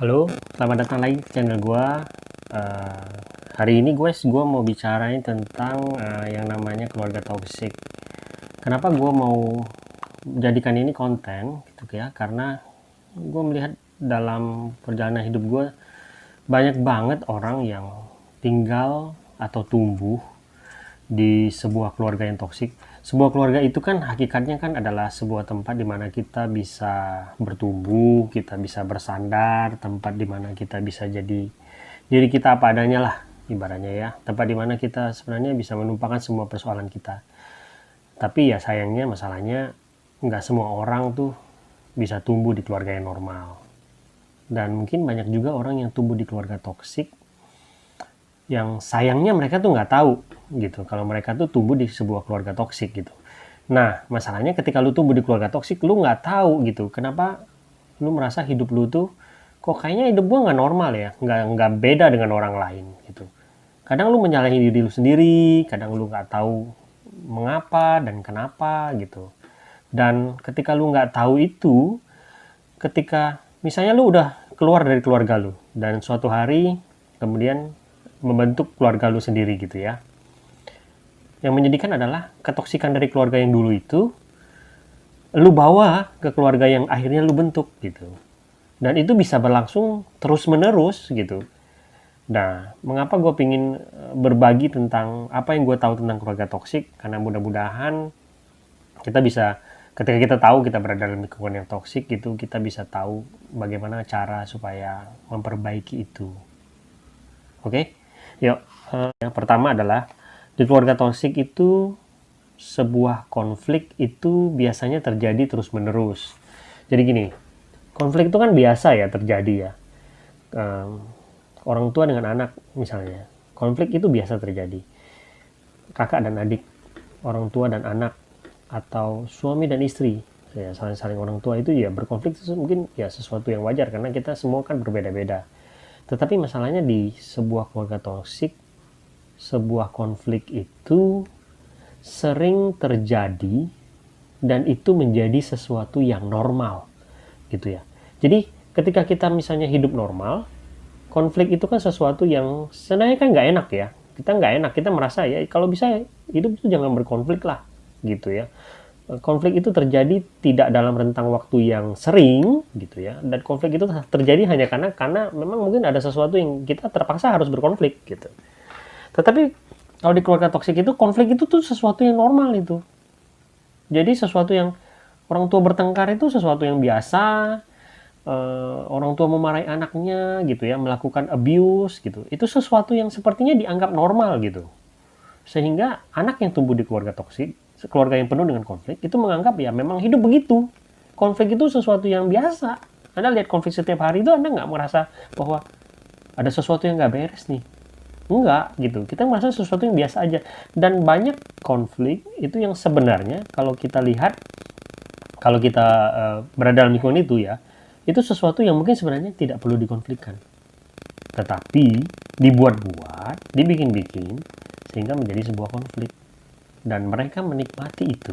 Halo, selamat datang lagi ke channel gua. Eh, Hari ini gua mau bicarain tentang yang namanya keluarga toksik. Kenapa gua mau jadikan ini konten gitu ya? Karena gua melihat dalam perjalanan hidup gua banyak banget orang yang tinggal atau tumbuh di sebuah keluarga yang toksik. Sebuah keluarga itu kan hakikatnya kan adalah sebuah tempat di mana kita bisa bertumbuh, kita bisa bersandar, tempat di mana kita bisa jadi diri kita apa adanya lah, ibaratnya ya. Tempat di mana kita sebenarnya bisa menumpahkan semua persoalan kita. Tapi ya sayangnya masalahnya nggak semua orang tuh bisa tumbuh di keluarga yang normal. Dan mungkin banyak juga orang yang tumbuh di keluarga toksik yang sayangnya mereka tuh nggak tahu gitu kalau mereka tuh tumbuh di sebuah keluarga toksik gitu. Nah masalahnya ketika lu tumbuh di keluarga toksik lu nggak tahu gitu kenapa lu merasa hidup lu tuh kok kayaknya hidup gua nggak normal ya, nggak beda dengan orang lain gitu. Kadang lu menyalahi diri lu sendiri, kadang lu nggak tahu mengapa dan kenapa gitu. Dan ketika lu nggak tahu itu, ketika misalnya lu udah keluar dari keluarga lu dan suatu hari kemudian membentuk keluarga lu sendiri gitu ya. Yang menyedihkan adalah ketoksikan dari keluarga yang dulu itu lu bawa ke keluarga yang akhirnya lu bentuk gitu. Dan itu bisa berlangsung terus menerus gitu. Nah, mengapa gue pingin berbagi tentang apa yang gue tahu tentang keluarga toksik? Karena mudah-mudahan kita bisa, ketika kita tahu kita berada dalam lingkungan yang toksik gitu, kita bisa tahu bagaimana cara supaya memperbaiki itu. Oke? Yuk, yang pertama adalah di keluarga toksik itu sebuah konflik itu biasanya terjadi terus-menerus. Jadi gini, konflik itu kan biasa ya terjadi ya. Um, Orang tua dengan anak misalnya. Konflik itu biasa terjadi. Kakak dan adik, orang tua dan anak, atau suami dan istri. Ya, saling-saling orang tua itu ya berkonflik itu mungkin ya sesuatu yang wajar karena kita semua kan berbeda-beda. Tetapi masalahnya di sebuah keluarga toksik, sebuah konflik itu sering terjadi dan itu menjadi sesuatu yang normal gitu ya. Jadi ketika kita misalnya hidup normal, konflik itu kan sesuatu yang sebenarnya kan nggak enak ya. Kita nggak enak, kita merasa ya kalau bisa hidup itu jangan berkonflik lah gitu ya. Konflik itu terjadi tidak dalam rentang waktu yang sering gitu ya, dan konflik itu terjadi hanya karena memang mungkin ada sesuatu yang kita terpaksa harus berkonflik gitu. Tetapi kalau di keluarga toksik itu konflik itu tuh sesuatu yang normal itu. Jadi sesuatu yang orang tua bertengkar itu sesuatu yang biasa. Orang tua memarahi anaknya gitu ya, melakukan abuse gitu. Itu sesuatu yang sepertinya dianggap normal gitu. Sehingga anak yang tumbuh di keluarga toksik, keluarga yang penuh dengan konflik, itu menganggap ya memang hidup begitu. Konflik itu sesuatu yang biasa. Anda lihat konflik setiap hari itu Anda nggak merasa bahwa ada sesuatu yang nggak beres nih. Enggak gitu, kita merasa sesuatu yang biasa aja. Dan banyak konflik itu yang sebenarnya kalau kita lihat, kalau kita berada dalam lingkungan itu sesuatu yang mungkin sebenarnya tidak perlu dikonflikkan. Tetapi dibuat-buat, dibikin-bikin, sehingga menjadi sebuah konflik. Dan mereka menikmati itu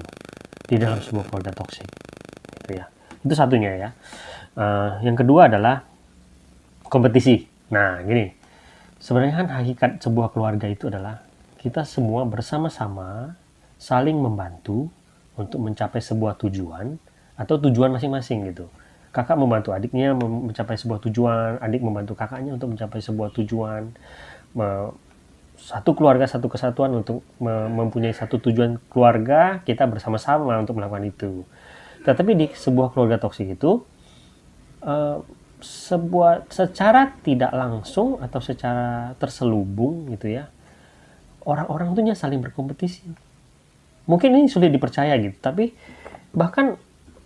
di dalam sebuah keluarga toksik. Gitu ya. Itu satunya ya. Yang kedua adalah kompetisi. Nah, gini. Sebenarnya kan hakikat sebuah keluarga itu adalah kita semua bersama-sama saling membantu untuk mencapai sebuah tujuan atau tujuan masing-masing gitu. Kakak membantu adiknya mencapai sebuah tujuan, adik membantu kakaknya untuk mencapai sebuah tujuan. Satu keluarga, satu kesatuan untuk mempunyai satu tujuan keluarga, kita bersama-sama untuk melakukan itu. Tetapi di sebuah keluarga toksik itu, secara tidak langsung atau secara terselubung gitu ya, orang-orang tuh saling berkompetisi. Mungkin ini sulit dipercaya gitu, tapi bahkan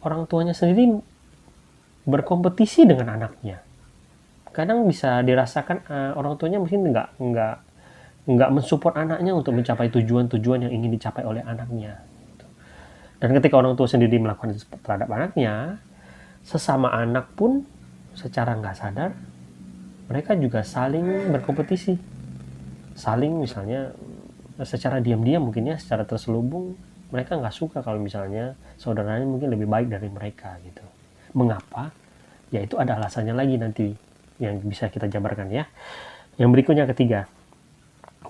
orang tuanya sendiri berkompetisi dengan anaknya. Kadang bisa dirasakan orang tuanya mungkin nggak mensupport anaknya untuk mencapai tujuan-tujuan yang ingin dicapai oleh anaknya. Dan ketika orang tua sendiri melakukan itu terhadap anaknya, sesama anak pun secara nggak sadar mereka juga saling berkompetisi, saling misalnya secara diam-diam mungkin ya, secara terselubung mereka nggak suka kalau misalnya saudaranya mungkin lebih baik dari mereka gitu. Mengapa? Ya itu ada alasannya lagi nanti. yang bisa kita jabarkan ya. Yang berikutnya ketiga,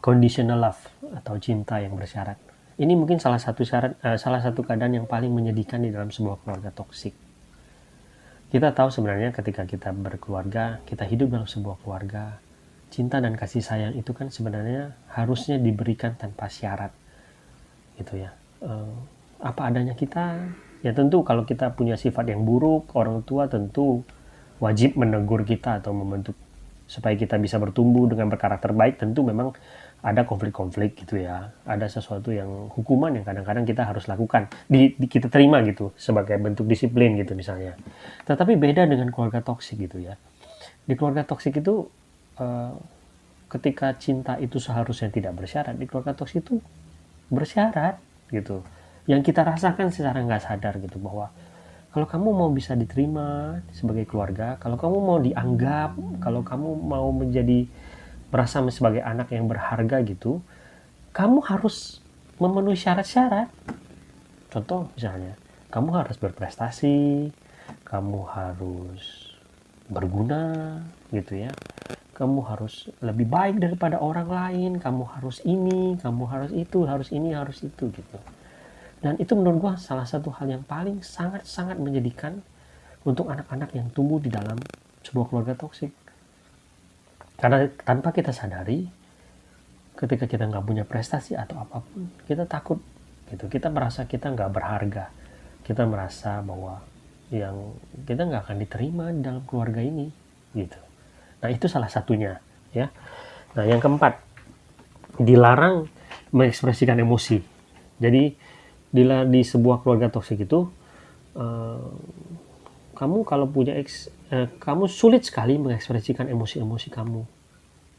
conditional love atau cinta yang bersyarat. Ini mungkin salah satu keadaan yang paling menyedihkan di dalam sebuah keluarga toksik. Kita tahu sebenarnya ketika kita berkeluarga, kita hidup dalam sebuah keluarga, cinta dan kasih sayang itu kan sebenarnya harusnya diberikan tanpa syarat, gitu ya. Apa adanya kita, ya tentu kalau kita punya sifat yang buruk, orang tua tentu wajib menegur kita atau membentuk supaya kita bisa bertumbuh dengan berkarakter baik. Tentu memang ada konflik-konflik gitu ya, ada sesuatu yang hukuman yang kadang-kadang kita harus lakukan, kita terima gitu sebagai bentuk disiplin gitu misalnya. Tetapi beda dengan keluarga toksik gitu ya. Di keluarga toksik itu ketika cinta itu seharusnya tidak bersyarat, di keluarga toksik itu bersyarat gitu. Yang kita rasakan secara nggak sadar gitu, bahwa kalau kamu mau bisa diterima sebagai keluarga, kalau kamu mau dianggap, kalau kamu mau merasa sebagai anak yang berharga gitu, kamu harus memenuhi syarat-syarat. Contoh misalnya, kamu harus berprestasi, kamu harus berguna gitu ya, kamu harus lebih baik daripada orang lain, kamu harus ini, kamu harus itu, harus ini, harus itu gitu. Dan itu menurut gua salah satu hal yang paling sangat-sangat menyedihkan untuk anak-anak yang tumbuh di dalam sebuah keluarga toksik. Karena tanpa kita sadari, ketika kita nggak punya prestasi atau apapun, kita takut gitu. Kita merasa kita nggak berharga. Kita merasa bahwa kita nggak akan diterima di dalam keluarga ini gitu. Nah itu salah satunya ya. Nah yang keempat, dilarang mengekspresikan emosi. Jadi di sebuah keluarga toksik itu, kamu kalau kamu sulit sekali mengekspresikan emosi-emosi kamu.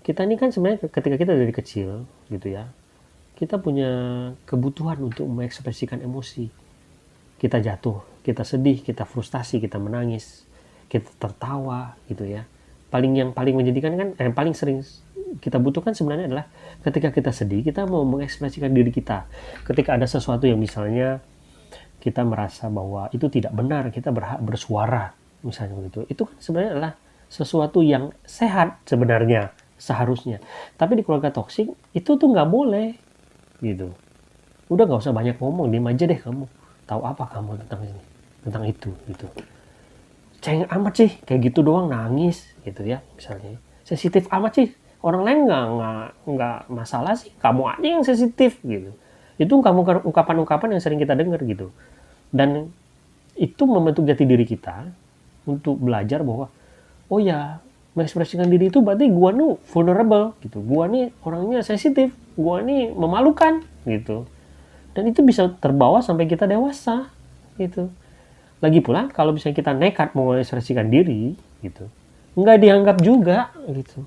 Kita ini kan sebenarnya ketika kita dari kecil gitu ya, kita punya kebutuhan untuk mengekspresikan emosi. Kita jatuh, kita sedih, kita frustasi, kita menangis, kita tertawa gitu ya. Yang paling menyedihkan kan, yang paling sering kita butuhkan sebenarnya adalah ketika kita sedih, kita mau mengekspresikan diri kita. Ketika ada sesuatu yang misalnya kita merasa bahwa itu tidak benar, kita berhak bersuara misalnya begitu. Itu kan sebenarnya adalah sesuatu yang sehat sebenarnya, seharusnya. Tapi di keluarga toksik itu tuh nggak boleh gitu. Udah nggak usah banyak ngomong, diam aja deh kamu. Tahu apa kamu tentang ini, tentang itu gitu. Cengeng amat sih, kayak gitu doang nangis gitu ya misalnya. Sensitif amat sih, orang lain nggak masalah sih, kamu aja yang sensitif gitu. Itu kamu ungkapan-ungkapan yang sering kita dengar gitu. Dan itu membentuk jati diri kita untuk belajar bahwa oh ya, mengekspresikan diri itu berarti gua nih vulnerable gitu, gua nih orangnya sensitif, gua nih memalukan gitu. Dan itu bisa terbawa sampai kita dewasa gitu. Lagi pula kalau misalnya kita nekat mau mengekspresikan diri gitu, nggak dianggap juga gitu.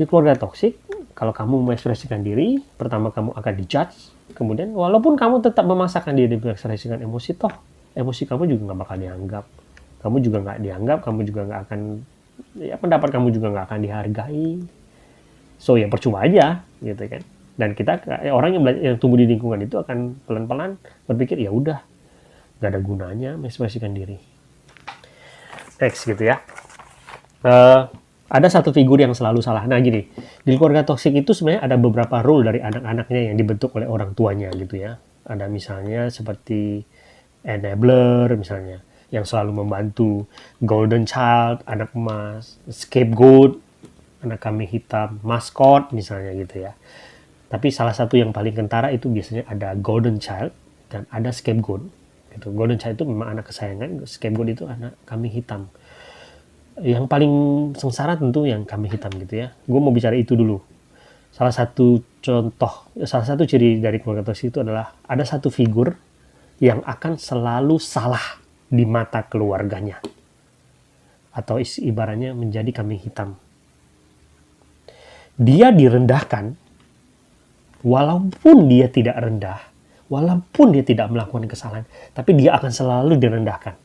Di keluarga toksik, kalau kamu mengekspresikan diri, pertama kamu akan dijudge, kemudian walaupun kamu tetap memaksakan diri mengekspresikan emosi, toh emosi kamu juga nggak bakal dianggap. Kamu juga nggak dianggap, kamu juga nggak akan, ya pendapat kamu juga nggak akan dihargai. So ya percuma aja gitu kan. Dan kita orang yang tumbuh di lingkungan itu akan pelan-pelan berpikir ya udah nggak ada gunanya mengekspresikan diri. Next gitu ya. Ada satu figur yang selalu salah. Nah gini, di keluarga toksik itu sebenarnya ada beberapa role dari anak-anaknya yang dibentuk oleh orang tuanya gitu ya. Ada misalnya seperti enabler misalnya, yang selalu membantu, golden child, anak emas, scapegoat, anak kambing hitam, maskot misalnya gitu ya. Tapi salah satu yang paling kentara itu biasanya ada golden child dan ada scapegoat. Gitu. Golden child itu memang anak kesayangan, scapegoat itu anak kambing hitam. Yang paling sengsara tentu yang kambing hitam gitu ya. Gue mau bicara itu dulu. Salah satu ciri dari keluarga toksik itu adalah ada satu figur yang akan selalu salah di mata keluarganya. Atau ibaratnya menjadi kambing hitam. Dia direndahkan walaupun dia tidak rendah, walaupun dia tidak melakukan kesalahan, tapi dia akan selalu direndahkan.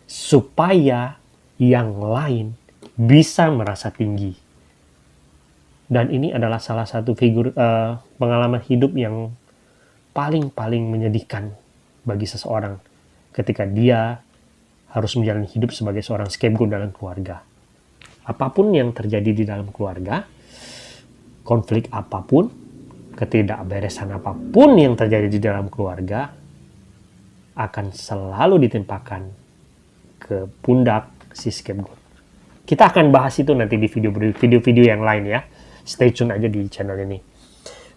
Supaya yang lain bisa merasa tinggi. Dan ini adalah salah satu figur pengalaman hidup yang paling menyedihkan bagi seseorang ketika dia harus menjalani hidup sebagai seorang scapegoat dalam keluarga. Apapun yang terjadi di dalam keluarga, konflik apapun, ketidakberesan apapun yang terjadi di dalam keluarga akan selalu ditimpakan ke pundak si scapegoat. Kita akan bahas itu nanti di video-video yang lain ya. Stay tune aja di channel ini.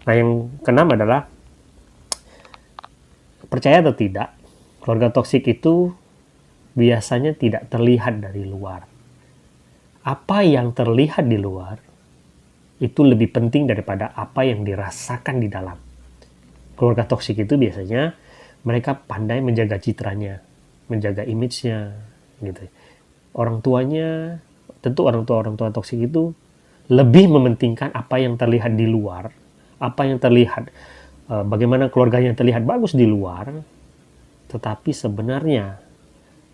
Nah, yang keenam adalah, percaya atau tidak, keluarga toksik itu biasanya tidak terlihat dari luar. Apa yang terlihat di luar itu lebih penting daripada apa yang dirasakan di dalam. Keluarga toksik itu biasanya mereka pandai menjaga citranya, menjaga image-nya, gitu. Orang tuanya, tentu orang tua toksik itu lebih mementingkan apa yang terlihat di luar, apa yang terlihat, bagaimana keluarganya terlihat bagus di luar, tetapi sebenarnya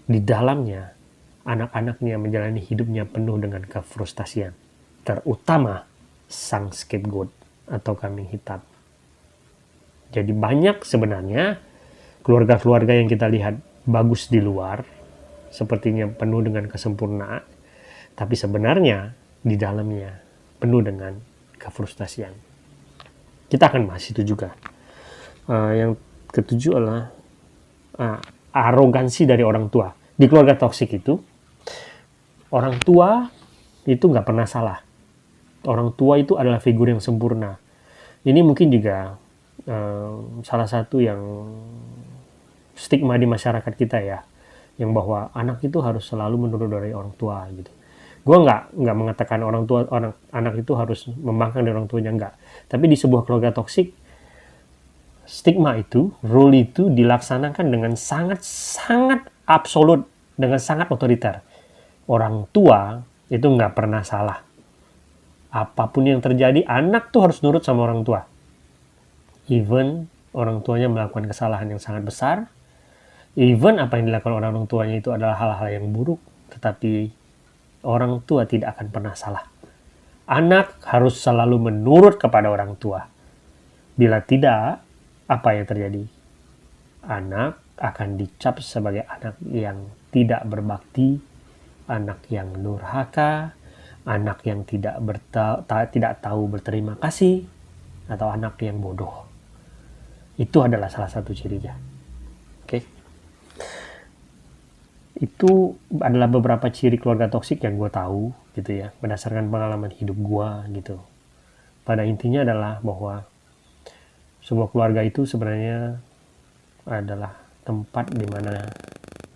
di dalamnya anak-anaknya menjalani hidupnya penuh dengan kefrustasian, terutama sang scapegoat atau kambing hitam. Jadi banyak sebenarnya keluarga-keluarga yang kita lihat bagus di luar, sepertinya penuh dengan kesempurnaan, tapi sebenarnya di dalamnya penuh dengan kefrustasian. Kita akan bahas itu juga. Yang ketujuh adalah arogansi dari orang tua. Di keluarga toksik itu, orang tua itu nggak pernah salah. Orang tua itu adalah figur yang sempurna. Ini mungkin juga salah satu yang stigma di masyarakat kita ya, yang bahwa anak itu harus selalu menurut dari orang tua gitu. Gue nggak mengatakan anak itu harus membangkang dari orang tuanya, enggak. Tapi di sebuah keluarga toksik, stigma itu, rule itu dilaksanakan dengan sangat absolut, dengan sangat otoriter. Orang tua itu nggak pernah salah. Apapun yang terjadi, anak tuh harus nurut sama orang tua. Even orang tuanya melakukan kesalahan yang sangat besar, even apa yang dilakukan orang tuanya itu adalah hal-hal yang buruk, tetapi orang tua tidak akan pernah salah. Anak harus selalu menurut kepada orang tua. Bila tidak, apa yang terjadi? Anak akan dicap sebagai anak yang tidak berbakti, anak yang durhaka, anak yang tidak tahu berterima kasih, atau anak yang bodoh. Itu adalah salah satu cirinya. Oke. Itu adalah beberapa ciri keluarga toksik yang gue tahu gitu ya, berdasarkan pengalaman hidup gue gitu. Pada intinya adalah bahwa sebuah keluarga itu sebenarnya adalah tempat di mana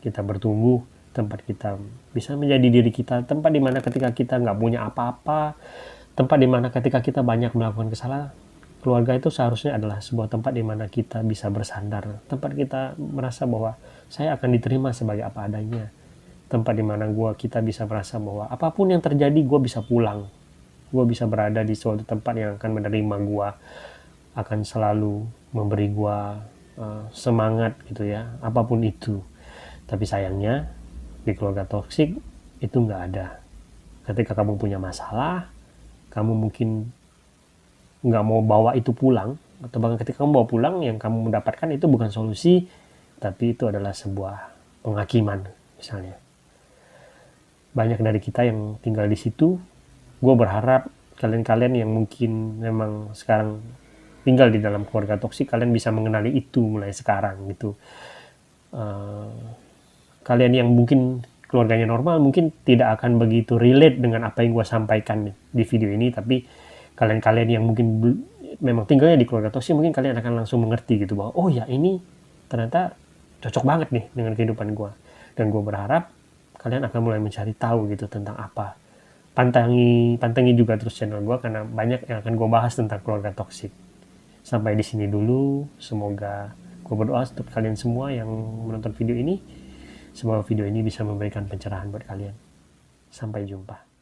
kita bertumbuh, tempat kita bisa menjadi diri kita, tempat di mana ketika kita nggak punya apa-apa, tempat di mana ketika kita banyak melakukan kesalahan. Keluarga itu seharusnya adalah sebuah tempat di mana kita bisa bersandar, tempat kita merasa bahwa saya akan diterima sebagai apa adanya, tempat di mana kita bisa merasa bahwa apapun yang terjadi gue bisa pulang, gue bisa berada di suatu tempat yang akan menerima gue, akan selalu memberi gue semangat gitu ya, apapun itu. Tapi sayangnya di keluarga toksik itu nggak ada. Ketika kamu punya masalah, kamu mungkin nggak mau bawa itu pulang, atau bahkan ketika kamu bawa pulang, yang kamu mendapatkan itu bukan solusi, tapi itu adalah sebuah penghakiman misalnya. Banyak dari kita yang tinggal di situ. Gue berharap kalian yang mungkin memang sekarang tinggal di dalam keluarga toksik, kalian bisa mengenali itu mulai sekarang gitu. Kalian yang mungkin keluarganya normal mungkin tidak akan begitu relate dengan apa yang gue sampaikan di video ini, tapi kalian yang mungkin memang tinggalnya di keluarga toksik, mungkin kalian akan langsung mengerti gitu bahwa oh ya, ini ternyata cocok banget nih dengan kehidupan gue. Dan gue berharap kalian akan mulai mencari tahu gitu tentang apa. Pantangi juga terus channel gue, karena banyak yang akan gue bahas tentang keluarga toksik. Sampai di sini dulu. Semoga, gue berdoa untuk kalian semua yang menonton video ini, semoga video ini bisa memberikan pencerahan buat kalian. Sampai jumpa.